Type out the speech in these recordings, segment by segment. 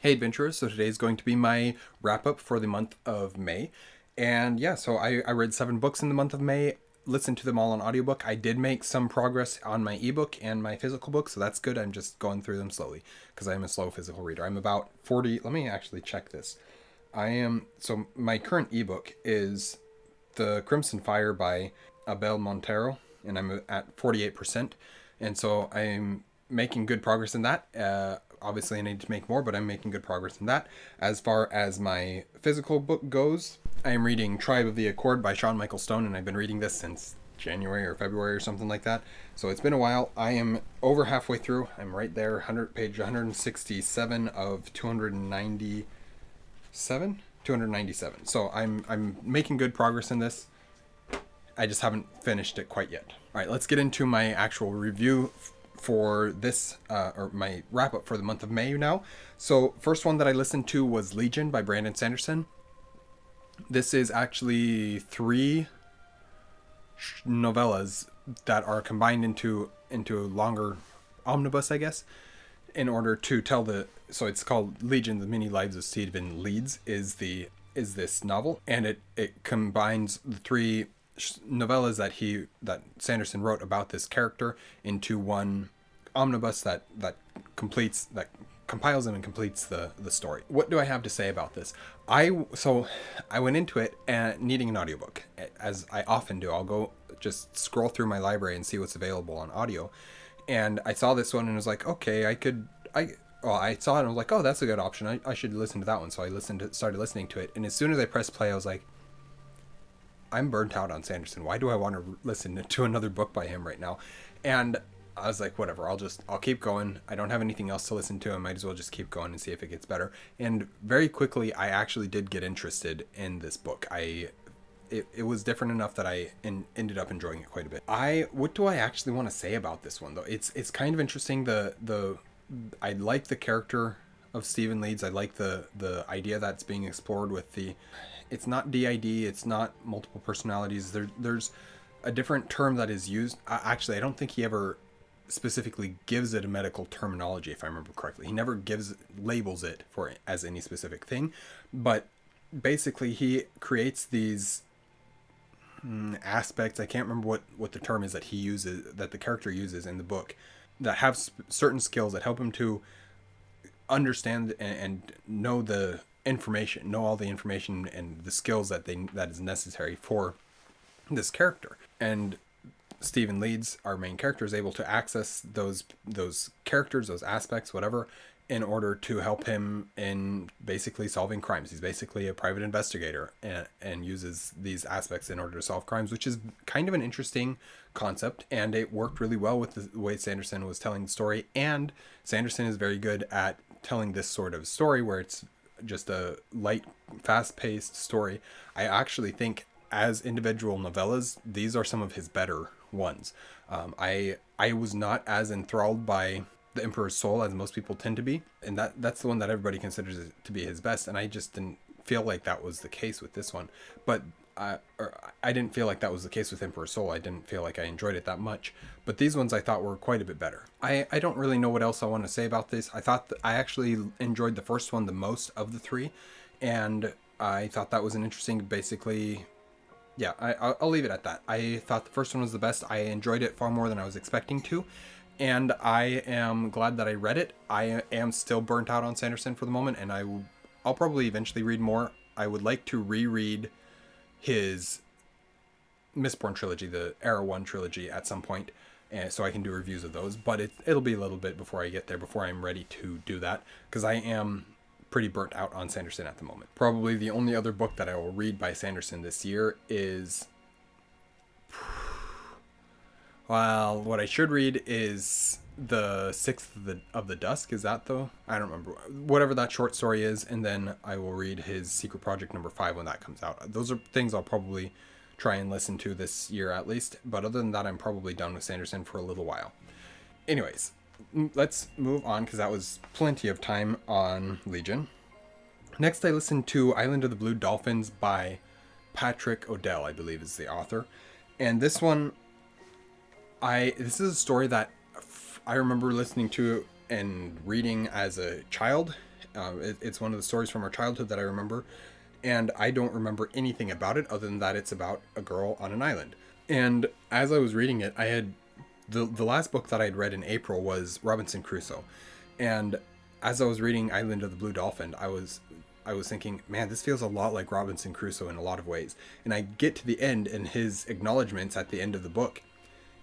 Hey adventurers, so today is going to be my wrap up for the month of May. And yeah, so I read 7 books in the month of May, listened to them all on audiobook. I did make some progress on my ebook and my physical book, so that's good. I'm just going through them slowly because I'm a slow physical reader. I'm about 40. Let me actually check this. So my current ebook is The Crimson Fire by Abel Montero, and I'm at 48%. And so I'm making good progress in that. Obviously, I need to make more, but I'm making good progress in that. As far as my physical book goes, I am reading Tribe of the Accord by Sean Michael Stone, and I've been reading this since January or February or something like that. So it's been a while. I am over halfway through. I'm right there, page 167 of 297. 297. So I'm making good progress in this. I just haven't finished it quite yet. All right, let's get into my actual review for this, or my wrap up for the month of May now. So, first one that I listened to was Legion by Brandon Sanderson. This is actually 3 novellas that are combined into a longer omnibus, I guess, in order to tell the. So it's called Legion: The Many Lives of Stephen Leeds is this novel, and it combines the 3 novellas that Sanderson wrote about this character into one omnibus that compiles them and completes the story. What do I have to say about this? I went into it needing an audiobook, as I often do. I'll go just scroll through my library and see what's available on audio, and I saw this one and was like, okay, I saw it and was like, oh, that's a good option. I should listen to that one. So I started listening to it, and as soon as I pressed play, I was like, I'm burnt out on Sanderson. Why do I want to listen to another book by him right now? And I was like, whatever, I'll keep going. I don't have anything else to listen to. I might as well just keep going and see if it gets better. And very quickly, I actually did get interested in this book. It was different enough that I ended up enjoying it quite a bit. What do I actually want to say about this one though? It's kind of interesting. I like the character of Stephen Leeds. I like the idea that's being explored with it's not DID, it's not multiple personalities. There's a different term that is used. Actually, I don't think he ever specifically gives it a medical terminology, if I remember correctly. He never labels it as any specific thing, but basically he creates these aspects. I can't remember what the term is that the character uses in the book, that have certain skills that help him to understand and know all the information and the skills that is necessary for this character. And Stephen Leeds, our main character, is able to access those characters, those aspects, whatever, in order to help him in basically solving crimes. He's basically a private investigator and uses these aspects in order to solve crimes, which is kind of an interesting concept, and it worked really well with the way Sanderson was telling the story. And Sanderson is very good at telling this sort of story where it's just a light, fast-paced story. I actually think as individual novellas, these are some of his better ones. I was not as enthralled by The Emperor's Soul as most people tend to be, and that's the one that everybody considers to be his best, and I just didn't feel like that was the case with this one. But I didn't feel like that was the case with Emperor's Soul. I didn't feel like I enjoyed it that much, but these ones I thought were quite a bit better. I don't really know what else I want to say about this. I thought I actually enjoyed the first one the most of the 3, and I thought that was an interesting, basically, yeah, I'll leave it at that. I thought the first one was the best. I enjoyed it far more than I was expecting to, and I am glad that I read it. I am still burnt out on Sanderson for the moment, and I'll probably eventually read more. I would like to reread his Mistborn trilogy, the Era 1 trilogy, at some point, so I can do reviews of those, but it'll be a little bit before I get there, before I'm ready to do that, because I am pretty burnt out on Sanderson at the moment. Probably the only other book that I will read by Sanderson this year is... Well, what I should read is The Sixth of the Dusk. Is that though? I don't remember. Whatever that short story is, and then I will read his Secret Project number 5 when that comes out. Those are things I'll probably try and listen to this year at least, but other than that, I'm probably done with Sanderson for a little while. Anyways, let's move on, because that was plenty of time on Legion. Next, I listened to Island of the Blue Dolphins by Patrick O'Dell, I believe is the author. And this one, this is a story that I remember listening to and reading as a child, It's one of the stories from our childhood that I remember, and I don't remember anything about it other than that it's about a girl on an island. And as I was reading it, I had the last book that I'd read in April was Robinson Crusoe, and as I was reading Island of the Blue Dolphin, I was thinking, man, this feels a lot like Robinson Crusoe in a lot of ways. And I get to the end, and his acknowledgments at the end of the book,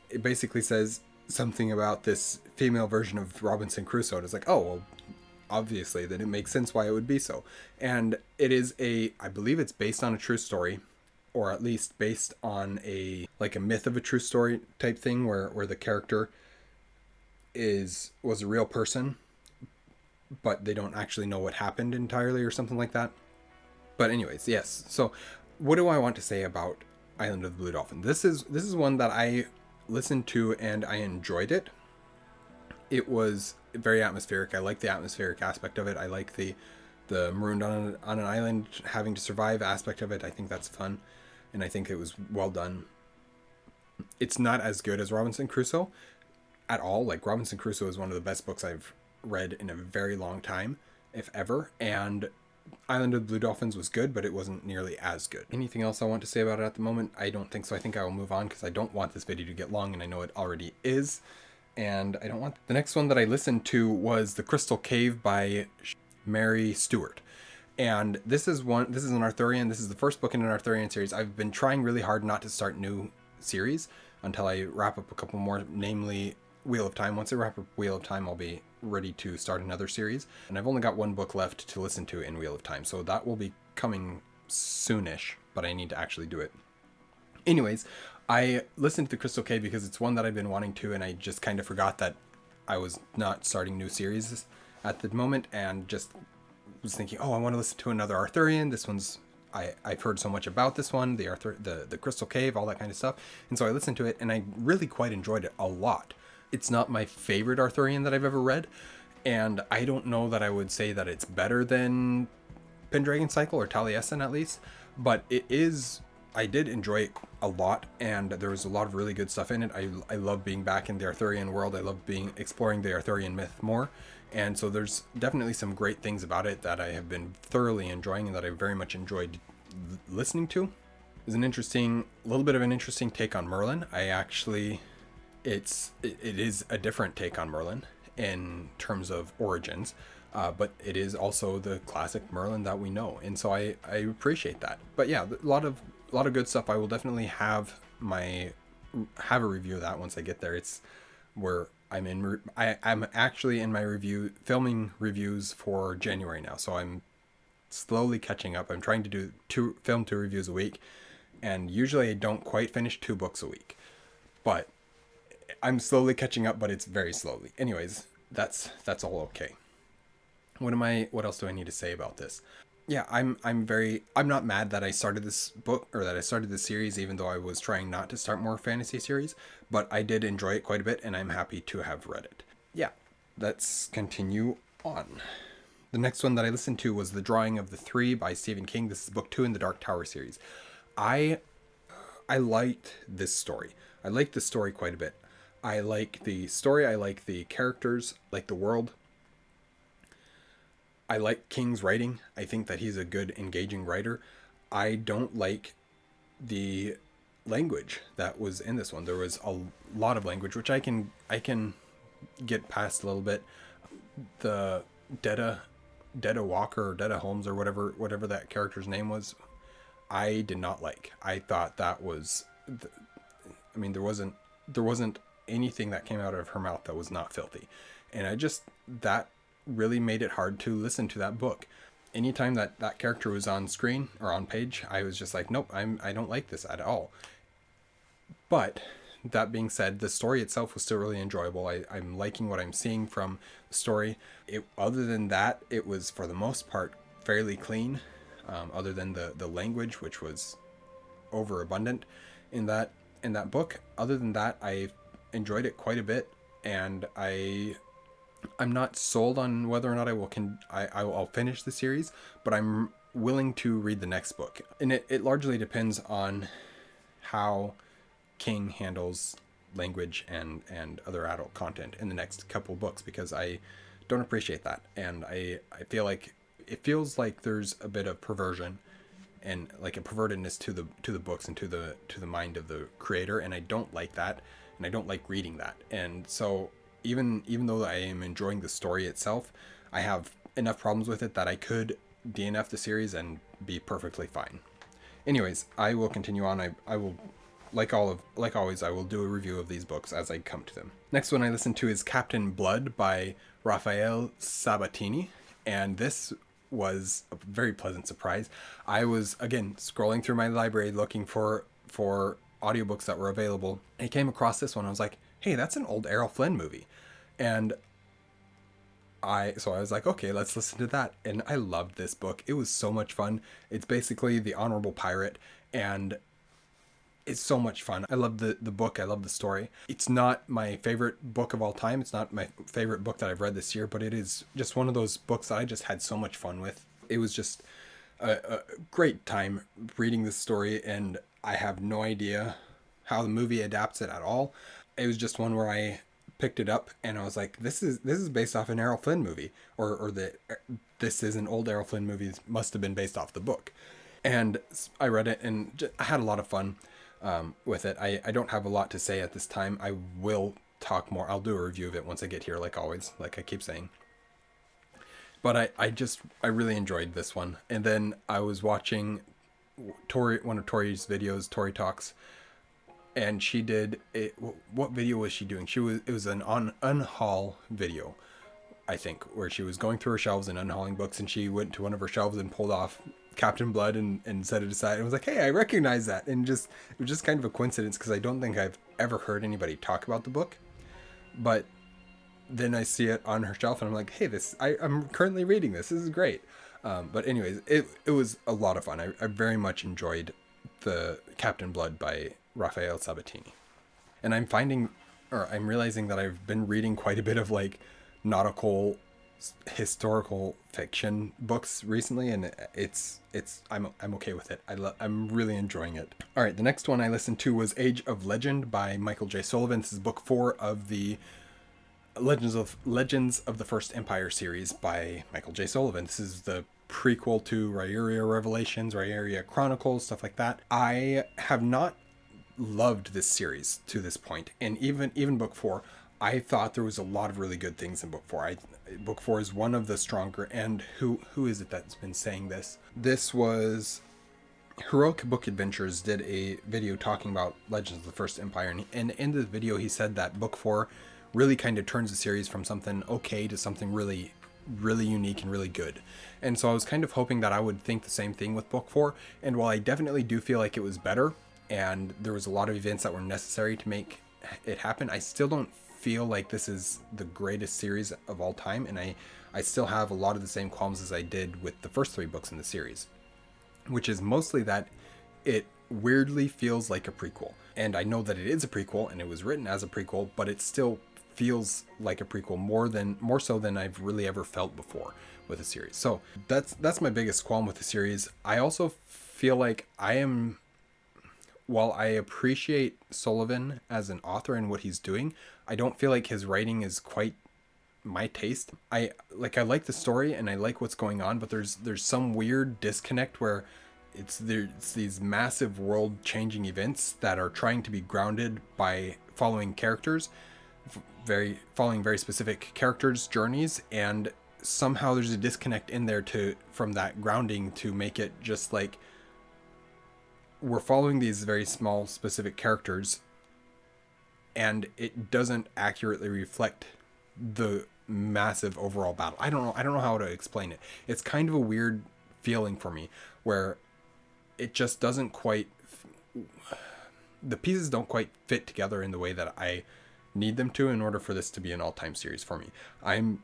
it basically says something about this female version of Robinson Crusoe. And it's like, oh, well, obviously, then it makes sense why it would be so. And it is I believe it's based on a true story, or at least based on a myth of a true story type thing, where the character was a real person, but they don't actually know what happened entirely or something like that. But anyways, yes. So what do I want to say about Island of the Blue Dolphin? This is one that I listened to and I enjoyed it. It was very atmospheric. I like the atmospheric aspect of it. I like the marooned on an island, having to survive aspect of it. I think that's fun, and I think it was well done. It's not as good as Robinson Crusoe at all. Like, Robinson Crusoe is one of the best books I've read in a very long time, if ever, and Island of the Blue Dolphins was good, but it wasn't nearly as good. Anything else I want to say about it at the moment? I don't think so. I think I will move on because I don't want this video to get long, and I know it already is. And I don't want... The next one that I listened to was The Crystal Cave by Mary Stewart. And this is an Arthurian. This is the first book in an Arthurian series. I've been trying really hard not to start new series until I wrap up a couple more, namely Wheel of Time. Once I wrap up Wheel of Time, I'll be ready to start another series. And I've only got one book left to listen to in Wheel of Time, so that will be coming soonish, but I need to actually do it. Anyways, I listened to The Crystal Cave because it's one that I've been wanting to, and I just kind of forgot that I was not starting new series at the moment, and just was thinking, oh, I want to listen to another Arthurian. This one's... I've heard so much about this one, the Crystal Cave, all that kind of stuff. And so I listened to it, and I really quite enjoyed it a lot. It's not my favorite Arthurian that I've ever read, and I don't know that I would say that it's better than Pendragon Cycle or Taliesin at least, but it is... I did enjoy it a lot, and there was a lot of really good stuff in it. I love being back in the Arthurian world. I love exploring the Arthurian myth more, and so there's definitely some great things about it that I have been thoroughly enjoying and that I very much enjoyed listening to. It's a little bit of an interesting take on Merlin. It is a different take on Merlin in terms of origins, but it is also the classic Merlin that we know, and so I appreciate that. But yeah, a lot of good stuff. I will definitely have a review of that once I get there. It's where I'm actually in my filming reviews for January now, so I'm slowly catching up. I'm trying to do two reviews a week, and usually I don't quite finish 2 books a week, but I'm slowly catching up, but it's very slowly. Anyways, that's all okay. What else do I need to say about this? Yeah, I'm not mad that I started this book, or that I started this series, even though I was trying not to start more fantasy series, but I did enjoy it quite a bit, and I'm happy to have read it. Yeah, let's continue on. The next one that I listened to was The Drawing of the Three by Stephen King. This is book 2 in the Dark Tower series. I liked this story. I liked the story quite a bit. I like the story, I like the characters, I like the world. I like King's writing. I think that he's a good, engaging writer. I don't like the language that was in this one. There was a lot of language, which I can get past a little bit. The Detta Walker or Detta Holmes or whatever that character's name was, I did not like. I thought that was... there wasn't anything that came out of her mouth that was not filthy. And that really made it hard to listen to that book. Anytime that character was on screen or on page, I was just like, nope, I don't like this at all. But that being said, the story itself was still really enjoyable. I'm liking what I'm seeing from the story. Other than that, it was for the most part fairly clean, other than the language, which was overabundant in that book. Other than that, I enjoyed it quite a bit, and I'm not sold on whether or not I'll finish the series, but I'm willing to read the next book. And it largely depends on how King handles language and other adult content in the next couple books, because I don't appreciate that. And I feel like it feels like there's a bit of perversion and like a pervertedness to the books and to the mind of the creator, and I don't like that, and I don't like reading that. And so even though I am enjoying the story itself, I have enough problems with it that I could DNF the series and be perfectly fine. Anyways, I will continue on. I will, like always, I will do a review of these books as I come to them. Next one I listened to is Captain Blood by Raphael Sabatini, and this was a very pleasant surprise. I was again scrolling through my library looking for audiobooks that were available. I came across this one. I was like, hey, that's an old Errol Flynn movie, and I was like, okay, let's listen to that. And I loved this book. It was so much fun. It's basically The Honorable Pirate, and it's so much fun. I love the book. I love the story. It's not my favorite book of all time. It's not my favorite book that I've read this year, but it is just one of those books that I just had so much fun with. It was just a great time reading this story, and I have no idea how the movie adapts it at all. It was just one where I picked it up and I was like, this is based off an Errol Flynn movie, or this is an old Errol Flynn movie. Must have been based off the book. And I read it and I had a lot of fun with it. I don't have a lot to say at this time. I will talk more. I'll do a review of it once I get here, like always, like I keep saying. But I really enjoyed this one. And then I was watching one of Tori's videos, Tori Talks, and she did what video was she doing? It was an unhaul video, I think, where she was going through her shelves and unhauling books, and she went to one of her shelves and pulled off Captain Blood and set it aside. And was like, hey, I recognize that. And it was just kind of a coincidence, because I don't think I've ever heard anybody talk about the book. But then I see it on her shelf and I'm like, hey, I'm currently reading this. This is great. But anyways, it was a lot of fun. I very much enjoyed the Captain Blood by Raphael Sabatini. And I'm realizing that I've been reading quite a bit of like nautical historical fiction books recently, and I'm okay with it. I'm really enjoying it. All right, the next one I listened to was Age of Legend by Michael J. Sullivan. This is book 4 of the Legends of the First Empire series by Michael J. Sullivan. This is the prequel to Rhaeria Revelations, Rhaeria Chronicles, stuff like that. I have not loved this series to this point, and even book 4, I thought there was a lot of really good things in book 4. Book 4 is one of the stronger, and who is it that's been saying this? This was Heroic Book Adventures did a video talking about Legends of the First Empire, and in the video he said that book 4 really kind of turns the series from something okay to something really, really unique and really good. And so I was kind of hoping that I would think the same thing with book 4, and while I definitely do feel like it was better, and there was a lot of events that were necessary to make it happen, I still don't feel like this is the greatest series of all time, and I still have a lot of the same qualms as I did with the first 3 books in the series, which is mostly that it weirdly feels like a prequel. And I know that it is a prequel and it was written as a prequel, but it still feels like a prequel more so than I've really ever felt before with a series. So that's my biggest qualm with the series. I also feel like while I appreciate Sullivan as an author and what he's doing, I don't feel like his writing is quite my taste. I like the story and I like what's going on, but there's some weird disconnect where it's these massive world-changing events that are trying to be grounded by following very specific characters' journeys, and somehow there's a disconnect in there from that grounding to make it just like we're following these very small specific characters and it doesn't accurately reflect the massive overall battle. I don't know how to explain it. It's kind of a weird feeling for me where it just doesn't quite, the pieces don't quite fit together in the way that I need them to in order for this to be an all-time series for me. I'm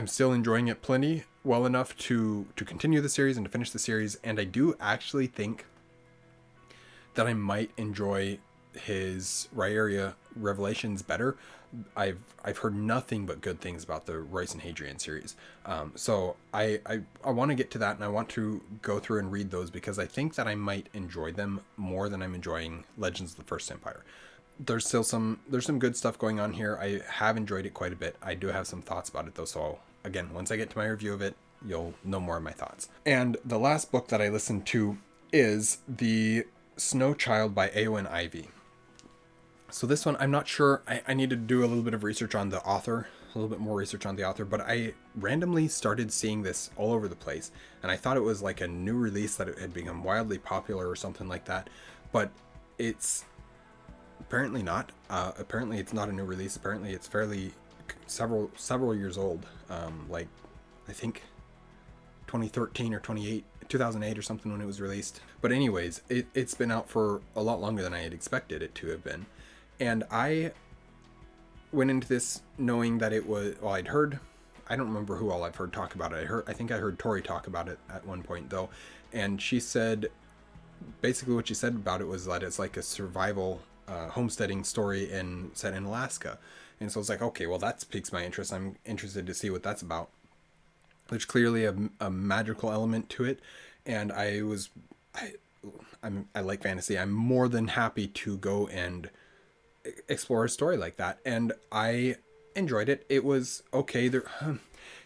still enjoying it plenty well enough to continue the series and to finish the series, and I do actually think that I might enjoy his Rhaeria Revelations better. I've heard nothing but good things about the Royce and Hadrian series. So I want to get to that, and I want to go through and read those because I think that I might enjoy them more than I'm enjoying Legends of the First Empire. there's some good stuff going on here. I have enjoyed it quite a bit. I do have some thoughts about it though, so again, once I get to my review of it, you'll know more of my thoughts. And the last book that I listened to is The Snow Child by Eowyn Ivey. So this one, I'm not sure. I need to do a little bit of research on the author, a little bit more research on the author, but I randomly started seeing this all over the place, and I thought it was like a new release, that it had become wildly popular or something like that, but it's apparently not. Apparently it's not a new release. Apparently it's fairly several years old. Like I think 2013 or 2008 or something when it was released. But anyways, it's been out for a lot longer than I had expected it to have been. And I went into this knowing that it was, well, I don't remember who all I've heard talk about it. I think I heard Tori talk about it at one point though. And she said, basically what she said about it was that it's like a survival homesteading story set in Alaska. And so it's like, okay, well that piques my interest. I'm interested to see what that's about. There's clearly a magical element to it. And I like fantasy. I'm more than happy to go and explore a story like that, and I enjoyed it. It was okay.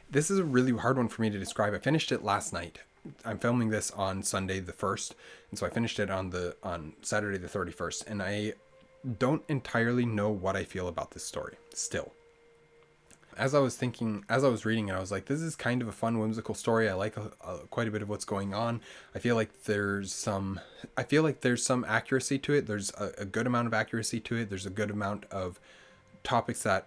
This is a really hard one for me to describe. I finished it last night. I'm filming this on Sunday the 1st, and so I finished it on Saturday the 31st, and I don't entirely know what I feel about this story still. As I was reading it, I was like, this is kind of a fun, whimsical story. I like quite a bit of what's going on. I feel like there's some accuracy to it. There's a good amount of accuracy to it. There's a good amount of topics that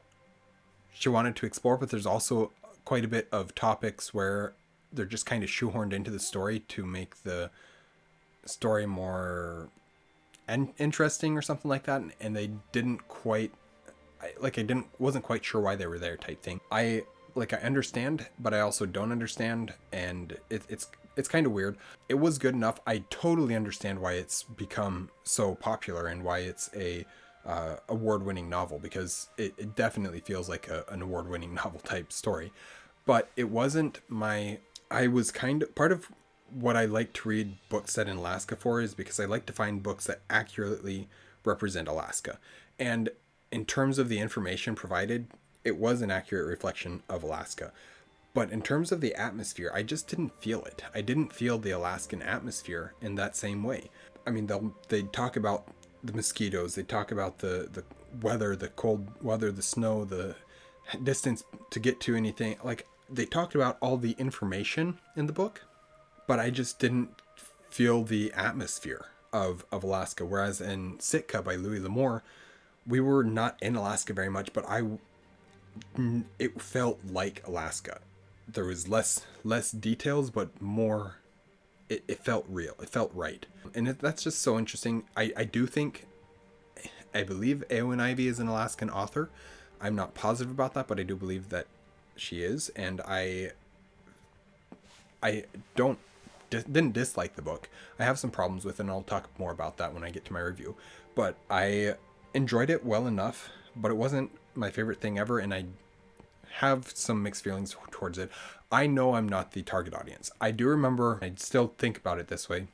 she wanted to explore, but there's also quite a bit of topics where they're just kind of shoehorned into the story to make the story more interesting or something like that. And they didn't quite, wasn't quite sure why they were there type thing. I understand, but I also don't understand, and it's kind of weird. It was good enough. I totally understand why it's become so popular and why it's a award-winning novel, because it definitely feels like an award-winning novel type story. But it wasn't I was kind of, part of what I like to read books set in Alaska for is because I like to find books that accurately represent Alaska. And in terms of the information provided, it was an accurate reflection of Alaska. But in terms of the atmosphere, I just didn't feel it. I didn't feel the Alaskan atmosphere in that same way. I mean, they talk about the mosquitoes, they talk about the weather, the cold weather, the snow, the distance to get to anything. Like, they talked about all the information in the book, but I just didn't feel the atmosphere of Alaska. Whereas in Sitka by Louis L'Amour, we were not in Alaska very much, but it felt like Alaska. There was less details, but more, it felt real. It felt right. And that's just so interesting. I believe Eowyn Ivey is an Alaskan author. I'm not positive about that, but I do believe that she is. And I didn't dislike the book. I have some problems with it, and I'll talk more about that when I get to my review. But I enjoyed it well enough, but it wasn't my favorite thing ever, and I have some mixed feelings towards it. I know I'm not the target audience. I do remember, I still think about it this way,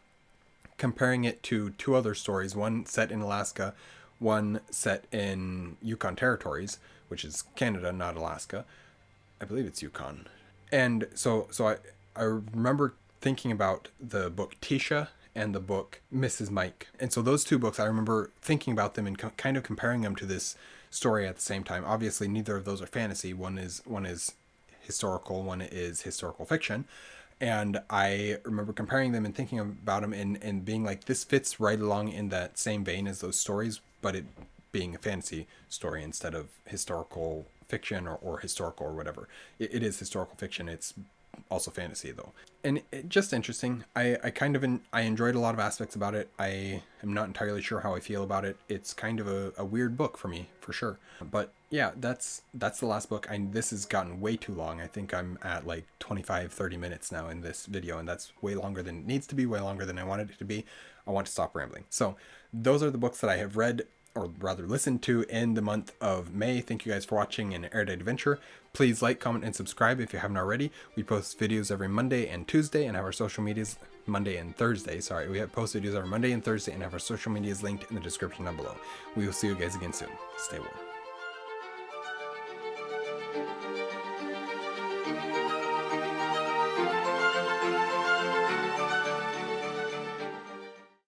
comparing it to two other stories, one set in Alaska, one set in Yukon Territories, which is Canada, not Alaska. I believe it's Yukon. And so I remember thinking about the book Tisha and the book Mrs. Mike. And so those two books, I remember thinking about them and kind of comparing them to this story at the same time. Obviously, neither of those are fantasy. One is historical, one is historical fiction. And I remember comparing them and thinking about them and being like, this fits right along in that same vein as those stories, but it being a fantasy story instead of historical fiction or historical or whatever. It is historical fiction. It's also fantasy though, and just interesting. I enjoyed a lot of aspects about it. I am not entirely sure how I feel about it. It's kind of a weird book for me, for sure. But yeah, that's the last book. This has gotten way too long. I think I'm at like 25-30 minutes now in this video, and that's way longer than it needs to be, way longer than I wanted it to be. I want to stop rambling. So those are the books that I have read or rather listened to in the month of May. Thank you guys for watching an Erudite Adventure. Please like, comment, and subscribe if you haven't already. We post videos every Monday and Tuesday and have our social medias Monday and Thursday. Sorry, we have post videos every Monday and Thursday and have our social medias linked in the description down below. We will see you guys again soon. Stay warm.